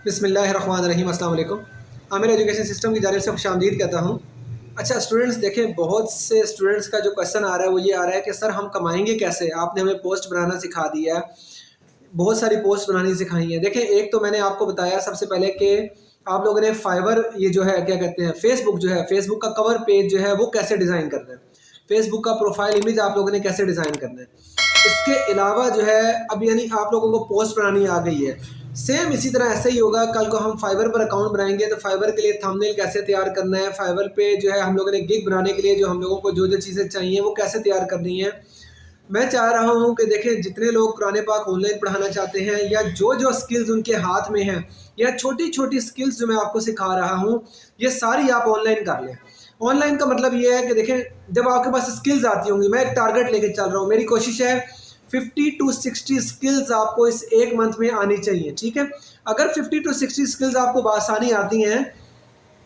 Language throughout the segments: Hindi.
बिस्मिल्लाहिर्रहमानिर्रहीम, अस्सलाम वालेकुम। आमिर एजुकेशन सिस्टम की जानिब से खुशामदीद कहता हूँ। अच्छा स्टूडेंट्स, देखें बहुत से स्टूडेंट्स का जो क्वेश्चन आ रहा है वो ये आ रहा है कि सर हम कमाएंगे कैसे? आपने हमें पोस्ट बनाना सिखा दिया है, बहुत सारी पोस्ट बनानी सिखाई है। देखें, एक तो मैंने आपको बताया सबसे पहले कि आप लोगों ने फाइवर, ये जो है क्या कहते हैं, फेसबुक जो है, फेसबुक का कवर पेज जो है वो कैसे डिज़ाइन करना है, फेसबुक का प्रोफाइल इमेज आप लोगों ने कैसे डिज़ाइन करना है। इसके अलावा जो है अब यानी आप लोगों को पोस्ट बनानी आ गई है, सेम इसी तरह ऐसे ही होगा। कल को हम फाइवर पर अकाउंट बनाएंगे तो फाइवर के लिए थंबनेल कैसे तैयार करना है, फाइवर पे जो है हम लोगों ने गिग बनाने के लिए जो हम लोगों को जो जो चीज़ें चाहिए वो कैसे तैयार करनी है। मैं चाह रहा हूँ कि देखें, जितने लोग कुरान पाक ऑनलाइन पढ़ाना चाहते हैं या जो जो स्किल्स उनके हाथ में हैं या छोटी छोटी स्किल्स जो मैं आपको सिखा रहा हूँ, ये सारी आप ऑनलाइन कर लें। ऑनलाइन का मतलब ये है कि देखें, जब आपके पास स्किल्स आती होंगी, मैं एक टारगेट लेके चल रहा हूँ, मेरी कोशिश है 50 टू 60 स्किल्स आपको इस एक मंथ में आनी चाहिए। ठीक है, अगर 50 टू 60 स्किल्स आपको बआसानी आती हैं,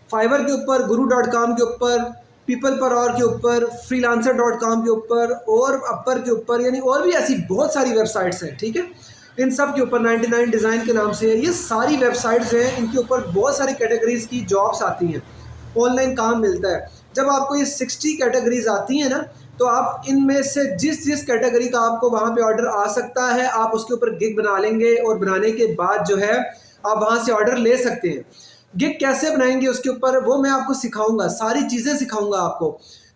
फाइवर के ऊपर, guru.com के ऊपर, पीपल पर और के ऊपर, freelancer.com के ऊपर और अपर के ऊपर, यानी और भी ऐसी बहुत सारी वेबसाइट्स हैं। ठीक है, इन सब के ऊपर 99 डिज़ाइन के नाम से ये सारी वेबसाइट्स हैं, इनके ऊपर बहुत सारी कैटेगरीज की जॉब्स आती हैं, ऑनलाइन काम मिलता है। जब आपको ये 60 कैटेगरीज आती हैं ना, तो आप इनमें से जिस जिस कैटेगरी का आपको वहाँ पे ऑर्डर आ सकता है, आप उसके ऊपर गिग बना लेंगे और बनाने के बाद जो है आप वहाँ से ऑर्डर ले सकते हैं। गिग कैसे बनाएंगे उसके ऊपर वो मैं आपको सिखाऊंगा, सारी चीज़ें सिखाऊंगा आपको।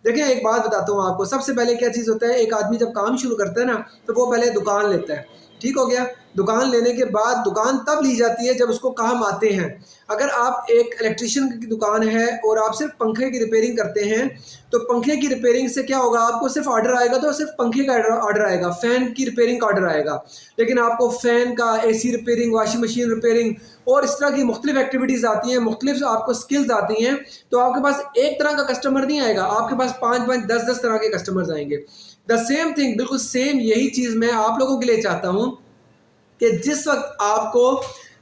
देखिए, एक बात बताता हूँ आपको, सबसे पहले क्या चीज़ होता है, एक आदमी जब काम शुरू करता है ना, तो वो पहले दुकान लेता है। ठीक हो गया, दुकान लेने के बाद दुकान तब ली जाती है जब उसको काम आते हैं। अगर आप एक इलेक्ट्रिशियन की दुकान है और आप सिर्फ पंखे की रिपेयरिंग करते हैं, तो पंखे की रिपेयरिंग से क्या होगा, आपको सिर्फ ऑर्डर आएगा तो सिर्फ पंखे का ऑर्डर आएगा, फ़ैन की रिपेयरिंग का ऑर्डर आएगा। लेकिन आपको फ़ैन का, AC repairing, washing machine repairing और इस तरह की मुख्तलिफ एक्टिविटीज़ आती हैं, मुख्तलिफ आपको स्किल्स आती हैं, तो आपके पास एक तरह का कस्टमर नहीं आएगा, आपके पास 5-5, 10-10 तरह के कस्टमर्स आएंगे। द सेम थिंग, बिल्कुल सेम यही चीज़ मैं आप लोगों के लिए चाहता हूँ कि जिस वक्त आपको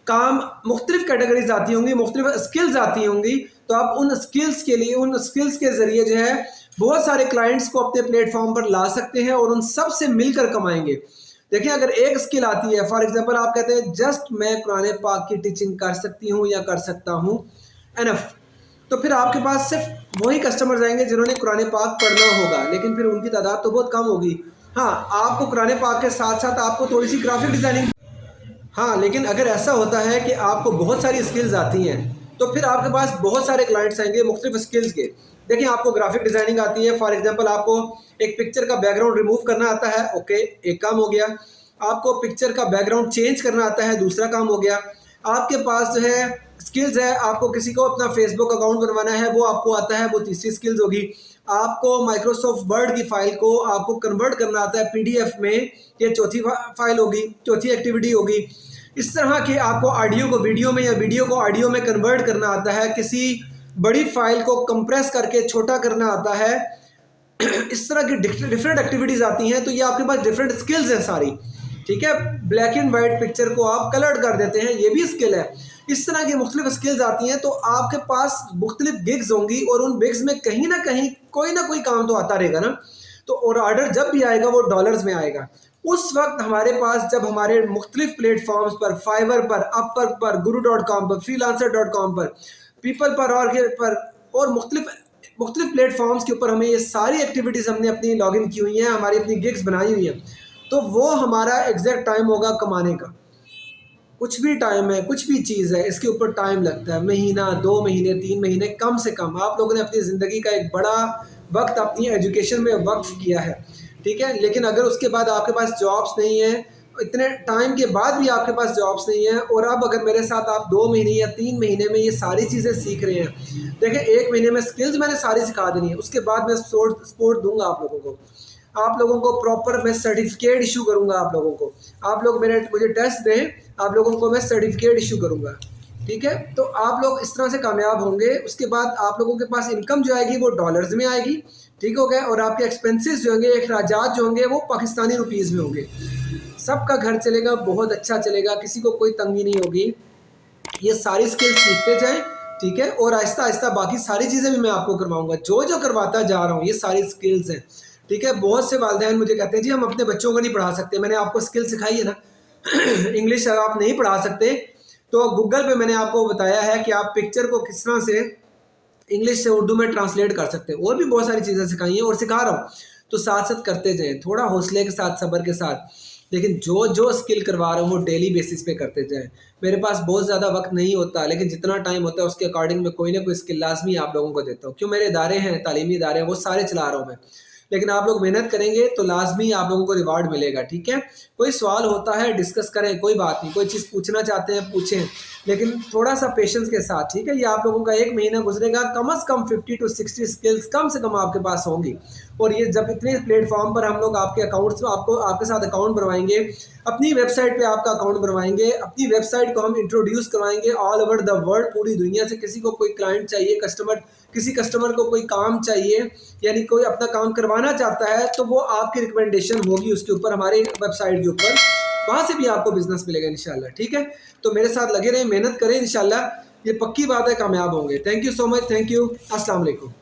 काम मुख्तलिफ कैटेगरीज आती होंगी, मुख्तलिफ स्किल्स आती होंगी, तो आप उन स्किल्स के लिए, उन स्किल्स के ज़रिए जो है बहुत सारे क्लाइंट्स को अपने प्लेटफॉर्म पर ला सकते हैं और उन सब से मिलकर कमाएंगे। देखिए, अगर एक स्किल आती है, फॉर एग्जांपल आप कहते हैं जस्ट मैं कुरान पाक की टीचिंग कर सकती हूँ या कर सकता हूँ, एनफ, तो फिर आपके पास सिर्फ वही कस्टमर्स आएंगे जिन्होंने कुरान पाक पढ़ना होगा, लेकिन फिर उनकी तादाद तो बहुत कम होगी। हाँ, आपको कुरान पाक के साथ साथ आपको थोड़ी सी ग्राफिक डिज़ाइनिंग, हाँ, लेकिन अगर ऐसा होता है कि आपको बहुत सारी स्किल्स आती हैं, तो फिर आपके पास बहुत सारे क्लाइंट्स आएंगे मुख्तलिफ स्किल्स के। देखिए, आपको ग्राफिक डिज़ाइनिंग आती है, फॉर एग्जांपल आपको एक पिक्चर का बैकग्राउंड रिमूव करना आता है, ओके, एक काम हो गया। आपको पिक्चर का बैकग्राउंड चेंज करना आता है, दूसरा काम हो गया। आपके पास जो है स्किल्स है, आपको किसी को अपना फेसबुक अकाउंट बनवाना है, वो आपको आता है, वो तीसरी स्किल्स होगी। आपको माइक्रोसॉफ्ट वर्ड की फ़ाइल को आपको कन्वर्ट करना आता है पीडीएफ में, ये चौथी फाइल होगी, चौथी एक्टिविटी होगी। इस तरह के आपको ऑडियो को वीडियो में या वीडियो को ऑडियो में कन्वर्ट करना आता है, किसी बड़ी फाइल को कंप्रेस करके छोटा करना आता है। इस तरह की डिफरेंट एक्टिविटीज़ आती हैं, तो ये आपके पास डिफरेंट स्किल्स हैं सारी। ठीक है, ब्लैक एंड वाइट पिक्चर को आप कलर्ड कर देते हैं, ये भी स्किल है। इस तरह की मुख्तलिफ स्किल्स आती हैं, तो आपके पास मुख्तलिफ गिग्स होंगी और उन गिग्स में कहीं ना कोई काम तो आता रहेगा ना। तो और ऑर्डर जब भी आएगा वो डॉलर्स में आएगा। उस वक्त हमारे पास, जब हमारे मुख्तलिफ प्लेटफॉर्म्स पर, फाइवर पर, अपवर्क पर, guru.com पर, freelancer.com पर, पीपल पर और मुख्तलिफ प्लेटफॉर्म्स के ऊपर हमें ये सारी एक्टिविटीज़ हमने अपनी लॉगिन की हुई हैं, हमारी अपनी गिग्स बनाई हुई हैं, तो वो हमारा एग्जैक्ट टाइम होगा कमाने का। कुछ भी टाइम है, कुछ भी चीज़ है, इसके ऊपर टाइम लगता है, महीना, 2 महीने, 3 महीने कम से कम। आप लोगों ने अपनी ज़िंदगी का एक बड़ा वक्त अपनी एजुकेशन में वक्फ किया है, ठीक है, लेकिन अगर उसके बाद आपके पास जॉब्स नहीं है, इतने टाइम के बाद भी आपके पास जॉब्स नहीं है, और अब अगर मेरे साथ आप 2 महीने या 3 महीने में ये सारी चीज़ें सीख रहे हैं, देखिए 1 महीने में स्किल्स मैंने सारी सिखा देनी है, उसके बाद मैं सपोर्ट दूंगा आप लोगों को। आप लोगों को प्रॉपर मैं सर्टिफिकेट इशू करूंगा आप लोगों को। आप लोग मुझे टेस्ट दें, आप लोगों को मैं सर्टिफिकेट इशू करूंगा। ठीक है, तो आप लोग इस तरह से कामयाब होंगे। उसके बाद आप लोगों के पास इनकम जो आएगी वो डॉलर्स में आएगी, ठीक हो गया, और आपके एक्सपेंसेस जो होंगे, अखराजात जो होंगे, वो पाकिस्तानी रुपीज़ में होंगे। सबका घर चलेगा, बहुत अच्छा चलेगा, किसी को कोई तंगी नहीं होगी। ये सारी स्किल्स सीखते जाएं, ठीक है, और आहिस्ता आहिस्ता बाकी सारी चीज़ें भी मैं आपको करवाऊंगा, जो जो करवाता जा रहा हूँ, ये सारी स्किल्स हैं। ठीक है, बहुत से वालिदैन मुझे कहते हैं जी हम अपने बच्चों को नहीं पढ़ा सकते। मैंने आपको स्किल सिखाई है ना। इंग्लिश अगर आप नहीं पढ़ा सकते तो गूगल पे मैंने आपको बताया है कि आप पिक्चर को किस तरह से इंग्लिश से उर्दू में ट्रांसलेट कर सकते हैं, और भी बहुत सारी चीज़ें सिखाई हैं और सिखा रहा हूँ। तो साथ साथ करते जाएं, थोड़ा हौसले के साथ, सब्र के साथ, लेकिन जो जो स्किल करवा रहा हूँ वो डेली बेसिस पे करते जाएं। मेरे पास बहुत ज़्यादा वक्त नहीं होता, लेकिन जितना टाइम होता है उसके अकॉर्डिंग मैं कोई ना कोई स्किल लाजमी आप लोगों को देता हूँ। क्यों, मेरे इदारे हैं, तालीमी इदारे हैं, वो सारे चला रहा हूँ मैं। लेकिन आप लोग मेहनत करेंगे तो लाजमी आप लोगों को रिवार्ड मिलेगा, ठीक है। कोई सवाल होता है डिस्कस करें, कोई बात नहीं, कोई चीज़ पूछना चाहते हैं पूछें, लेकिन थोड़ा सा पेशेंस के साथ, ठीक है। ये आप लोगों का 1 महीना गुजरेगा, कम से कम 50 to 60 स्किल्स कम से कम आपके पास होंगी। और ये जब इतने प्लेटफॉर्म पर हम लोग आपके अकाउंट्स आपको आपके साथ अकाउंट बनवाएंगे, अपनी वेबसाइट पे आपका अकाउंट बनवाएंगे, अपनी वेबसाइट को हम इंट्रोड्यूस करवाएंगे ऑल ओवर द वर्ल्ड, पूरी दुनिया से। किसी को कोई क्लाइंट चाहिए, किसी कस्टमर को कोई काम चाहिए, यानी कोई अपना काम करवाना चाहता है, तो वो आपकी रिकमेंडेशन होगी उसके ऊपर, हमारी वेबसाइट के ऊपर, वहाँ से भी आपको बिजनेस मिलेगा इंशाल्लाह, ठीक है। तो मेरे साथ लगे रहें, मेहनत करें, इंशाल्लाह ये पक्की बात है, कामयाब होंगे। Thank you so much, thank you, अस्सलाम वालेकुम।